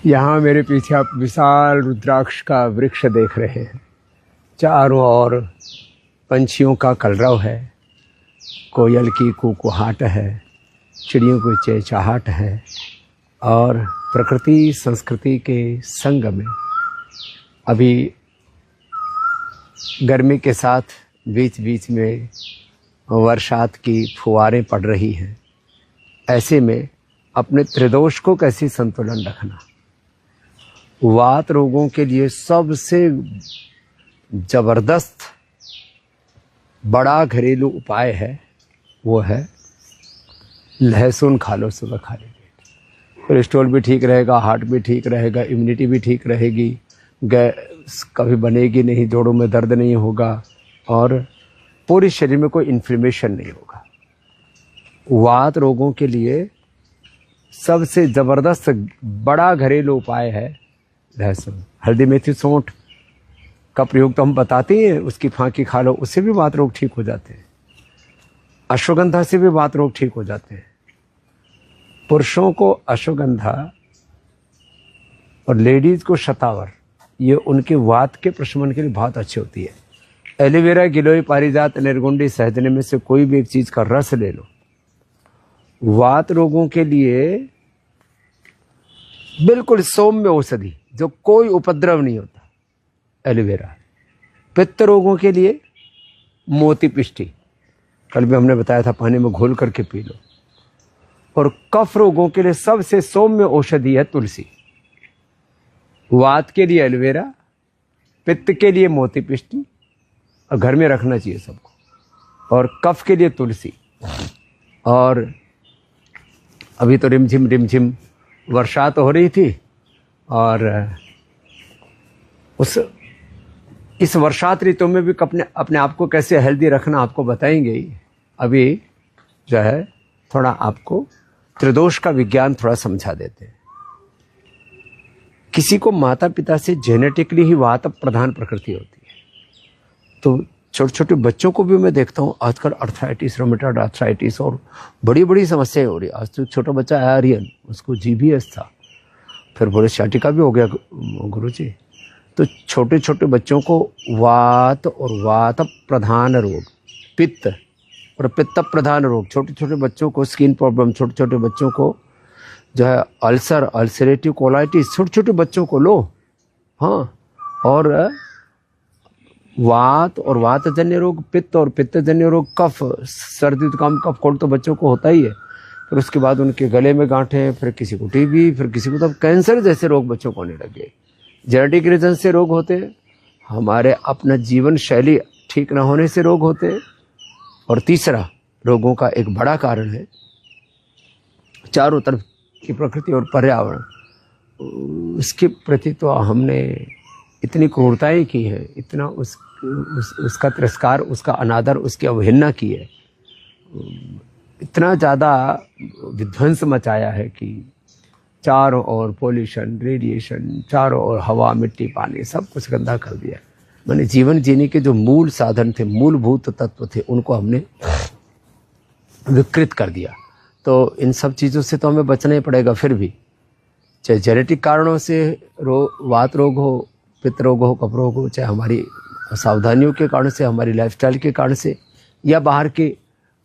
यहाँ मेरे पीछे आप विशाल रुद्राक्ष का वृक्ष देख रहे हैं। चारों ओर पंछियों का कलरव है, कोयल की कुकुहाट है, चिड़ियों की चहचहाट है और प्रकृति संस्कृति के संग में अभी गर्मी के साथ बीच बीच में वर्षात की फुहारें पड़ रही हैं। ऐसे में अपने त्रिदोष को कैसे संतुलन रखना, वात रोगों के लिए सबसे जबरदस्त बड़ा घरेलू उपाय है, वो है लहसुन खा लो सुबह खाली पेट। कोलेस्ट्रॉल भी ठीक रहेगा, हार्ट भी ठीक रहेगा, इम्यूनिटी भी ठीक रहेगी, गैस कभी बनेगी नहीं, जोड़ों में दर्द नहीं होगा और पूरे शरीर में कोई इन्फ्लेमेशन नहीं होगा। वात रोगों के लिए सबसे ज़बरदस्त बड़ा घरेलू उपाय है लहसुन। हल्दी मेथी सौंठ का प्रयोग तो हम बताते हैं, उसकी फांकी खा लो, उससे भी वात रोग ठीक हो जाते हैं। अश्वगंधा से भी वात रोग ठीक हो जाते हैं। पुरुषों को अश्वगंधा और लेडीज को शतावर, ये उनके वात के प्रशमन के लिए बहुत अच्छी होती है। एलोवेरा, गिलोय, पारिजात, निर्गुंडी, सहजने में से कोई भी एक चीज का रस ले लो। वात रोगों के लिए बिल्कुल सौम्य औषधि, जो कोई उपद्रव नहीं होता, एलोवेरा। पित्त रोगों के लिए मोती पिष्टी, कल भी हमने बताया था, पानी में घोल करके पी लो। और कफ रोगों के लिए सबसे सौम्य औषधि है तुलसी। वात के लिए एलोवेरा, पित्त के लिए मोती पिष्टी, और घर में रखना चाहिए सबको, और कफ के लिए तुलसी। और अभी तो रिमझिम वर्षा तो हो रही थी, और इस वर्षात ऋतु में भी अपने आप को कैसे हेल्दी रखना आपको बताएंगे ही। अभी जो है थोड़ा आपको त्रिदोष का विज्ञान थोड़ा समझा देते हैं। किसी को माता पिता से जेनेटिकली ही वात प्रधान प्रकृति होती है, तो छोटे छोटे बच्चों को भी मैं देखता हूँ आजकल अर्थराइटिस, रोमेटॉइड अर्थराइटिस और बड़ी बड़ी समस्याएं हो रही है। आज तो छोटा बच्चा है आर्यन, उसको GBS था, फिर बोले शाटिका भी हो गया गुरुजी। तो छोटे छोटे बच्चों को वात और वात प्रधान रोग, पित्त और पित्त प्रधान रोग, छोटे छोटे बच्चों को स्किन प्रॉब्लम, छोटे छोटे बच्चों को जो है अल्सर, अल्सरेटिव कोलाइटिस, छोटे छोटे बच्चों को लो। हाँ, और वात और वातजन्य रोग, पित्त और पित्तजन्य रोग, कफ, सर्दी जुकाम, कफ कोल्ड तो बच्चों को होता ही है। फिर उसके बाद उनके गले में गांठें, फिर किसी को TB, फिर किसी को तो कैंसर जैसे रोग बच्चों को होने लगे। जेनेटिक रीजन से रोग होते हैं, हमारे अपना जीवन शैली ठीक ना होने से रोग होते हैं। और तीसरा रोगों का एक बड़ा कारण है चारों तरफ की प्रकृति और पर्यावरण, उसके प्रति तो हमने इतनी क्रूरताएं की है, इतना उसका तिरस्कार, उसका अनादर, उसकी अवहेलना की है, इतना ज़्यादा विध्वंस मचाया है कि चारों ओर पॉल्यूशन, रेडिएशन, चारों ओर हवा, मिट्टी, पानी, सब कुछ गंदा कर दिया। मैंने जीवन जीने के जो मूल साधन थे, मूलभूत तत्व थे, उनको हमने विकृत कर दिया। तो इन सब चीज़ों से तो हमें बचना ही पड़ेगा। फिर भी चाहे जेनेटिक कारणों से वात रोग हो, पित्त रोग हो, कफ रोग हो, चाहे हमारी सावधानियों के कारण से, हमारी लाइफस्टाइल के कारण से, या बाहर के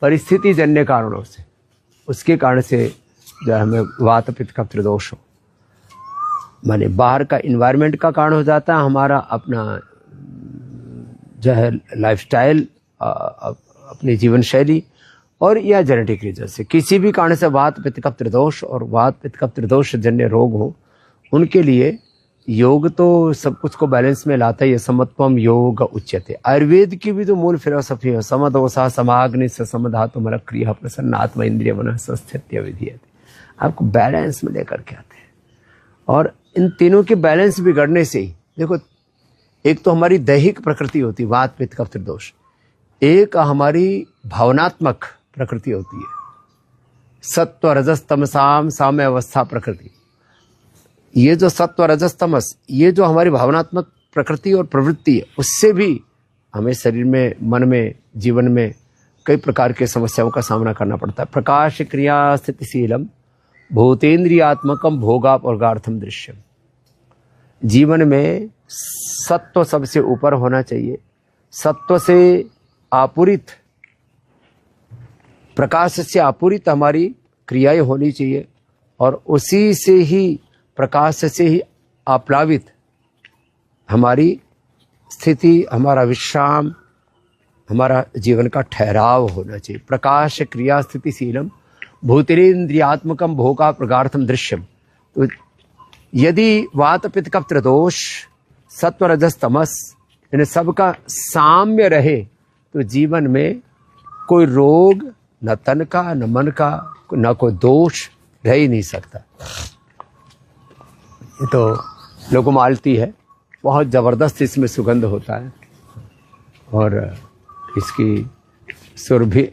परिस्थिति जन्य कारणों से, उसके कारण से जो हमें वात पित्त कफ त्रिदोष हो, माने बाहर का इन्वायरमेंट का कारण हो जाता है, हमारा अपना जो है लाइफस्टाइल, अपनी जीवन शैली, और या जेनेटिक रीजन से किसी भी कारण से वात पित्त कफ त्रिदोष और वात पित्त कफ त्रिदोष जन्य रोग हो, उनके लिए योग तो सब कुछ को बैलेंस में लाता है। समत्वम योग उच्यते। आयुर्वेद की भी जो मूल फिलोसफी है, समदोषा समाग्नि समधातु मरक क्रिया प्रसन्न आत्मा इंद्रिय मन संस्थित्य विधीयते, आपको बैलेंस में लेकर के आते हैं। और इन तीनों के बैलेंस बिगड़ने से ही, देखो, एक तो हमारी दैहिक प्रकृति होती है वात पित्त कफ त्रिदोष, एक हमारी भावनात्मक प्रकृति होती है सत्व रजस तमसाम साम्य अवस्था प्रकृति। ये जो सत्व रजस तमस, ये जो हमारी भावनात्मक प्रकृति और प्रवृत्ति है, उससे भी हमें शरीर में, मन में, जीवन में कई प्रकार के समस्याओं का सामना करना पड़ता है। प्रकाश क्रिया स्थितिशीलम भूतेन्द्रियात्मकम भोगापवर्गार्थम दृश्यम। जीवन में सत्व सबसे ऊपर होना चाहिए, सत्व से आपूरित, प्रकाश से आपूरित हमारी क्रियाएं होनी चाहिए, और उसी से ही, प्रकाश से ही आप्लावित हमारी स्थिति, हमारा विश्राम, हमारा जीवन का ठहराव होना चाहिए। प्रकाश क्रिया स्थितिशीलम भूतेन्द्रियात्मकम भोगापवर्गार्थम दृश्यम। तो यदि वात पित्त कफ त्रिदोष, सत्व रजस तमस, इन सब का साम्य रहे तो जीवन में कोई रोग, न तन का, न मन का, न कोई दोष रह ही नहीं सकता। ये तो लोकोमालती है, बहुत जबरदस्त इसमें सुगंध होता है, और इसकी सुरभि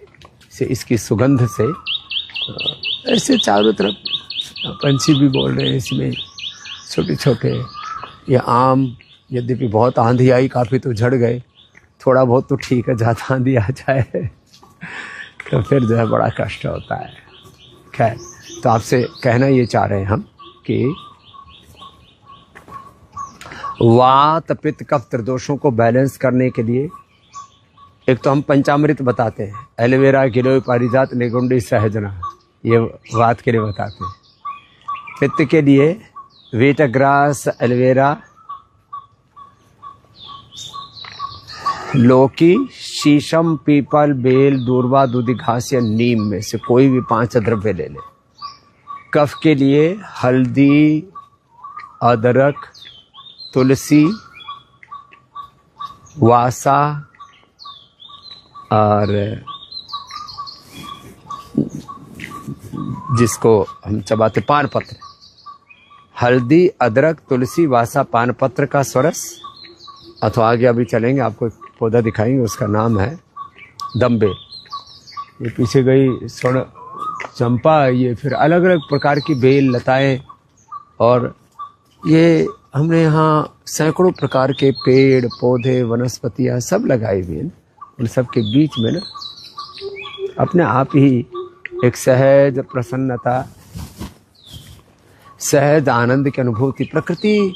से, इसकी सुगंध से ऐसे चारों तरफ पंछी भी बोल रहे हैं इसमें, छोटे छोटे। ये आम, यद्यपि बहुत आंधी आई, काफ़ी तो झड़ गए, थोड़ा बहुत तो ठीक है, ज़्यादा आंधी आ जाए तो फिर जो है बड़ा कष्ट होता है। खैर, तो आपसे कहना ये चाह रहे हैं हम कि वात पित्त कफ त्रिदोषों को बैलेंस करने के लिए एक तो हम पंचामृत बताते हैं, एलोवेरा, गिलोय, पारिजात, निगुंडी, सहजना, ये वात के लिए बताते हैं। पित्त के लिए वीटग्रास, एलोवेरा, लौकी, शीशम, पीपल, बेल, दूर्वा, दूधी घास या नीम में से कोई भी 5 द्रव्य ले लें। कफ के लिए हल्दी, अदरक, तुलसी, वासा और जिसको हम चबाते पान पत्र, हल्दी, अदरक, तुलसी, वासा, पान पत्र का स्वरस, अथवा आगे अभी चलेंगे आपको एक पौधा दिखाएंगे, उसका नाम है दम्बे। ये पीछे गई स्वर्ण चंपा, ये फिर अलग अलग प्रकार की बेल, लताएं, और ये हमने यहाँ सैकड़ों प्रकार के पेड़ पौधे वनस्पतियाँ सब लगाई हुई हैं। उन सब के बीच में ना अपने आप ही एक सहज प्रसन्नता, सहज आनंद की अनुभूति, प्रकृति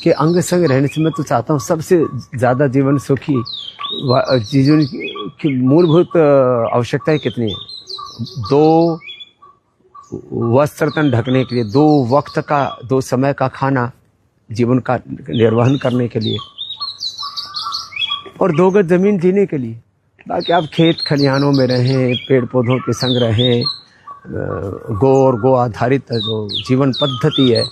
के अंग संग रहने से मैं तो चाहता हूँ सबसे ज़्यादा जीवन सुखी। जीवन की मूलभूत आवश्यकताएं कितनी है? 2 वस्त्र तन ढकने के लिए, 2 वक्त का, 2 समय का खाना जीवन का निर्वहन करने के लिए, और 2 गज जमीन जीने के लिए। बाकी आप खेत खलिहानों में रहें, पेड़ पौधों के संग रहें, गो और गो आधारित जो जीवन पद्धति है,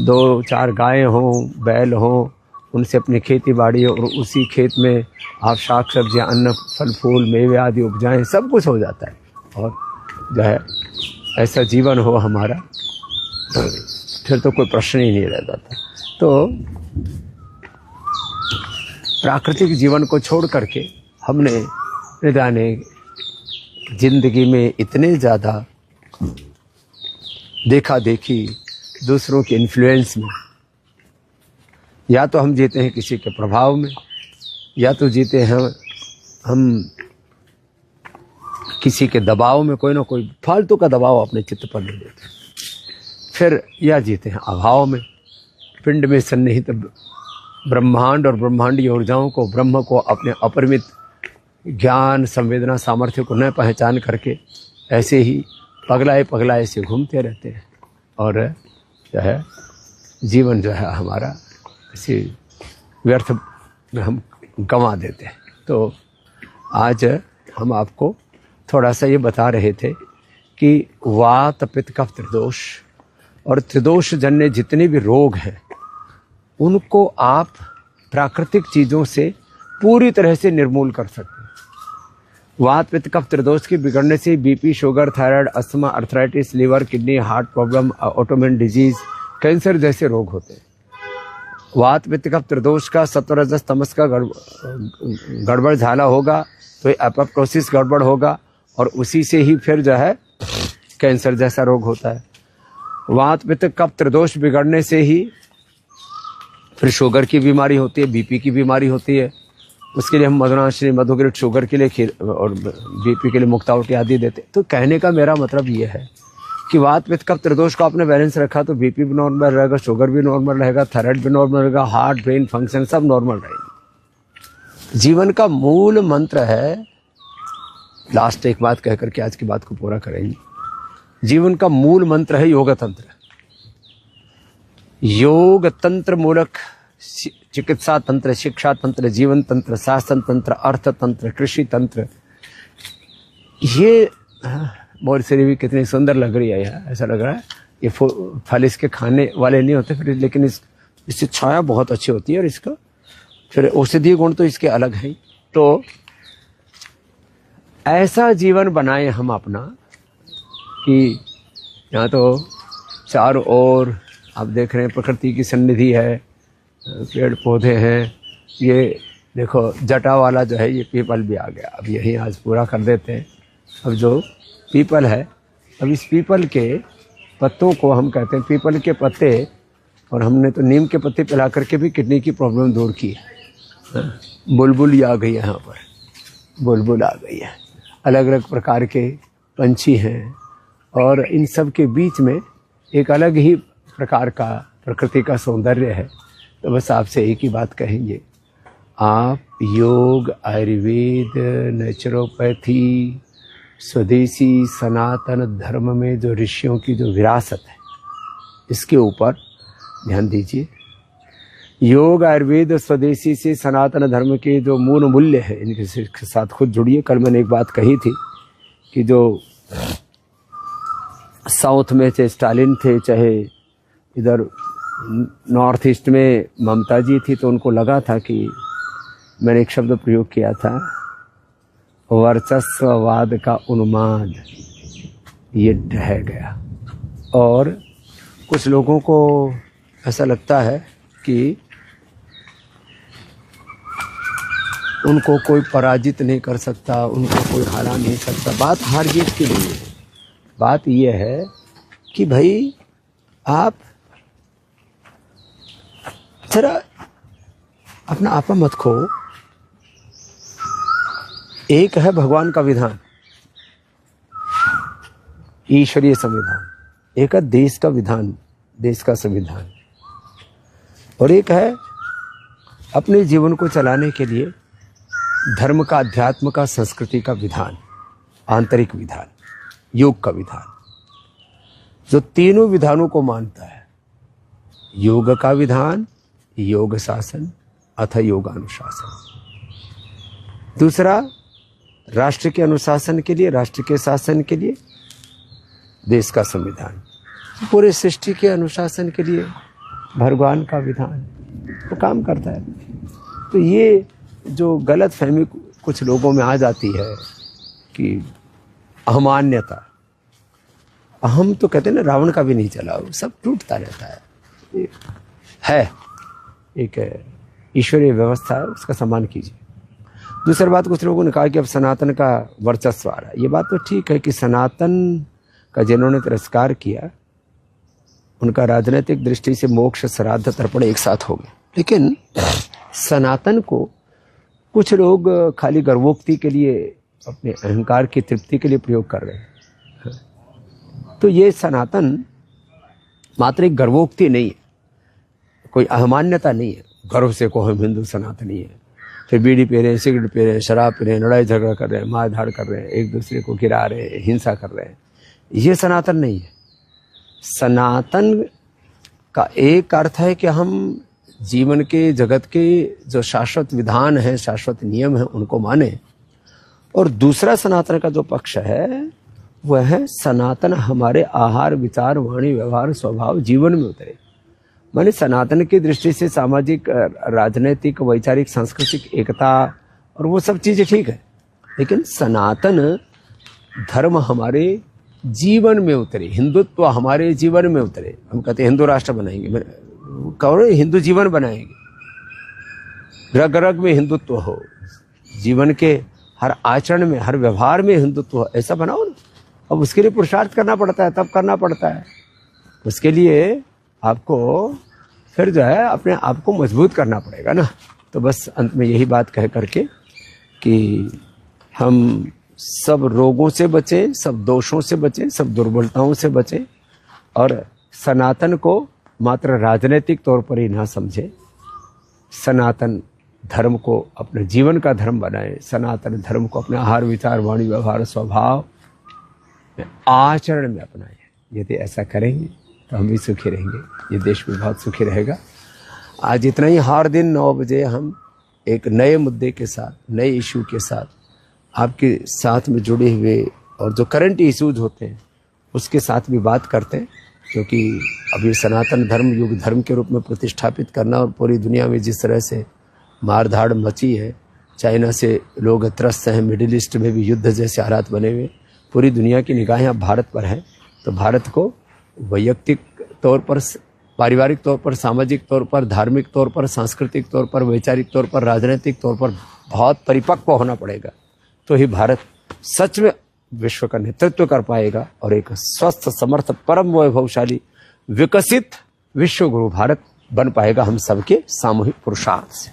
2-4 गायें हों, बैल हों, उनसे अपनी खेती बाड़ी, और उसी खेत में आप शाक सब्जियाँ, अन्न, फल फूल, मेवे आदि उपजाएं, सब कुछ हो जाता है। और जो है ऐसा जीवन हो हमारा, फिर तो कोई प्रश्न ही नहीं रह जाता। तो प्राकृतिक जीवन को छोड़ करके हमने न जाने जिंदगी में इतने ज़्यादा देखा देखी, दूसरों के इन्फ्लुएंस में, या तो हम जीते हैं किसी के प्रभाव में, या तो जीते हैं हम किसी के दबाव में, कोई ना कोई फालतू का दबाव अपने चित्त पर ले लेते हैं, फिर या जीते हैं अभाव में। पिंड में सन्निहित ब्रह्मांड और ब्रह्मांडीय ऊर्जाओं को, ब्रह्म को, अपने अपरिमित ज्ञान, संवेदना, सामर्थ्य को न पहचान करके ऐसे ही पगलाए पगलाए से घूमते रहते हैं, और जो है जीवन जो है हमारा इसी व्यर्थ में हम गंवा देते हैं। तो आज हम आपको थोड़ा सा ये बता रहे थे कि वात पित्त कफ त्रिदोष और त्रिदोष जन्य जितने भी रोग हैं उनको आप प्राकृतिक चीज़ों से पूरी तरह से निर्मूल कर सकते हैं। वात पित्त कफ त्रिदोष के बिगड़ने से BP, sugar, thyroid, asthma, arthritis, liver, kidney, heart problem, autoimmune disease, cancer जैसे रोग होते हैं। वात पित्त कफ त्रिदोष का सत्व रजस तमस का गड़बड़ झाला होगा तो एपोप्टोसिस गड़बड़ होगा, और उसी से ही फिर जो है कैंसर जैसा रोग होता है। वात पित्त कफ त्रिदोष बिगड़ने से ही फिर शुगर की बीमारी होती है, बीपी की बीमारी होती है। उसके लिए हम मधुनाशिनी, मधुग्रिट, शुगर के लिए खीर और बीपी के लिए मुक्तावटी आदि देते। तो कहने का मेरा मतलब ये है कि वात पित्त कफ त्रिदोष को आपने बैलेंस रखा तो बीपी भी नॉर्मल रहेगा, शुगर भी नॉर्मल रहेगा, थायराइड भी नॉर्मल रहेगा, हार्ट ब्रेन फंक्शन सब नॉर्मल रहेगी। जीवन का मूल मंत्र है, लास्ट एक बात कह करके आज की बात को पूरा करेंगे। जीवन का मूल मंत्र है योग तंत्र। योग तंत्र मूलक चिकित्सा तंत्र, शिक्षा तंत्र, जीवन तंत्र, शासन तंत्र, अर्थ तंत्र, कृषि तंत्र, ये मोरसेरी भी कितनी सुंदर लग रही है यार, ऐसा लग रहा है ये फल इसके खाने वाले नहीं होते फिर, लेकिन इससे छाया बहुत अच्छी होती है और इसका फिर औषधीय गुण तो इसके अलग हैं। तो ऐसा जीवन बनाए हम अपना कि यहाँ तो चारों ओर आप देख रहे हैं प्रकृति की सन्निधि है, पेड़ पौधे हैं। ये देखो जटा वाला जो है ये पीपल भी आ गया, अब यही आज पूरा कर देते हैं। अब जो पीपल है, अब इस पीपल के पत्तों को हम कहते हैं पीपल के पत्ते, और हमने तो नीम के पत्ते पिला करके भी किडनी की प्रॉब्लम दूर की है। बुलबुल आ गई है, यहाँ पर बुलबुल आ गई है, अलग अलग प्रकार के पंछी हैं, और इन सब के बीच में एक अलग ही प्रकार का प्रकृति का सौंदर्य है। तो बस आपसे एक ही बात कहेंगे, आप योग, आयुर्वेद, नेचुरोपैथी, स्वदेशी सनातन धर्म में जो ऋषियों की जो विरासत है इसके ऊपर ध्यान दीजिए। योग, आयुर्वेद, स्वदेशी से सनातन धर्म के जो मूल मूल्य है इनके साथ खुद जुड़िए। कल मैंने एक बात कही थी कि जो साउथ में चाहे स्टालिन थे, चाहे इधर नॉर्थ ईस्ट में ममता जी थी, तो उनको लगा था कि मैंने एक शब्द प्रयोग किया था, वर्चस्ववाद का उन्माद ये ढह गया। और कुछ लोगों को ऐसा लगता है कि उनको कोई पराजित नहीं कर सकता, उनको कोई हरा नहीं सकता। बात हार जीत की नहीं है, बात यह है कि भाई आप जरा अपना आपा मत खो। एक है भगवान का विधान, ईश्वरीय संविधान, एक है देश का विधान, देश का संविधान, और एक है अपने जीवन को चलाने के लिए धर्म का, अध्यात्म का, संस्कृति का विधान, आंतरिक विधान, योग का विधान, जो तीनों विधानों को मानता है। योग का विधान, योग शासन अथवा योगानुशासन। दूसरा, राष्ट्र के अनुशासन के लिए, राष्ट्र के शासन के लिए देश का संविधान, पूरे सृष्टि के अनुशासन के लिए भगवान का विधान तो काम करता है। तो ये जो गलत फहमी कुछ लोगों में आ जाती है कि अहमान्यता, अहम तो कहते हैं ना, रावण का भी नहीं चला, सब टूटता रहता है एक ईश्वरीय व्यवस्था है, उसका सम्मान कीजिए। दूसरी बात, कुछ लोगों ने कहा कि अब सनातन का वर्चस्व आ रहा है। ये बात तो ठीक है कि सनातन का जिन्होंने तिरस्कार किया उनका राजनीतिक दृष्टि से मोक्ष, श्राद्ध, तर्पण एक साथ हो गए, लेकिन सनातन को कुछ लोग खाली गर्वोक्ति के लिए, अपने अहंकार की तृप्ति के लिए प्रयोग कर रहे हैं। तो ये सनातन मात्र एक गर्वोक्ति नहीं है, कोई अहमान्यता नहीं है। गर्व से को हम हिंदू सनातनी है, फिर बीड़ी पी रहे हैं, सिगरेट पी रहे हैं, शराब पी रहे हैं, लड़ाई झगड़ा कर रहे हैं, मार धाड़ कर रहे हैं, एक दूसरे को गिरा रहे हैं, हिंसा कर रहे हैं, ये सनातन नहीं है। सनातन का एक अर्थ है कि हम जीवन के, जगत के जो शाश्वत विधान है, शाश्वत नियम है, उनको माने। और दूसरा सनातन का जो पक्ष है वह है सनातन हमारे आहार, विचार, वाणी, व्यवहार, स्वभाव जीवन में उतरे। माने सनातन की दृष्टि से सामाजिक, राजनीतिक, वैचारिक, सांस्कृतिक एकता और वो सब चीज़ें ठीक है, लेकिन सनातन धर्म हमारे जीवन में उतरे, हिंदुत्व हमारे जीवन में उतरे। हम कहते हैं हिंदू राष्ट्र बनाएंगे, कौन हिंदू जीवन बनाएंगे, रग रग में हिंदुत्व हो, जीवन के हर आचरण में, हर व्यवहार में हिंदुत्व हो, ऐसा बनाओ ना। अब उसके लिए पुरुषार्थ करना पड़ता है, तब करना पड़ता है। उसके लिए आपको फिर जो है अपने आप को मजबूत करना पड़ेगा ना। तो बस अंत में यही बात कह करके कि हम सब रोगों से बचें, सब दोषों से बचें, सब दुर्बलताओं से बचें और सनातन को मात्र राजनीतिक तौर पर ही ना समझें। सनातन धर्म को अपने जीवन का धर्म बनाएं। सनातन धर्म को अपने आहार, विचार, वाणी, व्यवहार, स्वभाव में, आचरण में अपनाएं। यदि ऐसा करेंगे तो हम भी सुखी रहेंगे, ये देश भी बहुत सुखी रहेगा। आज इतना ही। हर दिन 9 बजे हम एक नए मुद्दे के साथ, नए इशू के साथ आपके साथ में जुड़े हुए और जो करंट इश्यूज होते हैं उसके साथ भी बात करते हैं, क्योंकि अभी सनातन धर्म युग धर्म के रूप में प्रतिष्ठापित करना और पूरी दुनिया में जिस तरह से मारधाड़ मची है, चाइना से लोग त्रस्त हैं, मिडिल ईस्ट में भी युद्ध जैसे हालात बने हुए, पूरी दुनिया की निगाहें अब भारत पर है। तो भारत को वैयक्तिक तौर पर, पारिवारिक तौर पर, सामाजिक तौर पर, धार्मिक तौर पर, सांस्कृतिक तौर पर, वैचारिक तौर पर, राजनीतिक तौर पर बहुत परिपक्व होना पड़ेगा। तो ही भारत सच में विश्व का नेतृत्व कर पाएगा और एक स्वस्थ, समर्थ, परम वैभवशाली, विकसित विश्व गुरु भारत बन पाएगा हम सबके सामूहिक पुरुषार्थ से।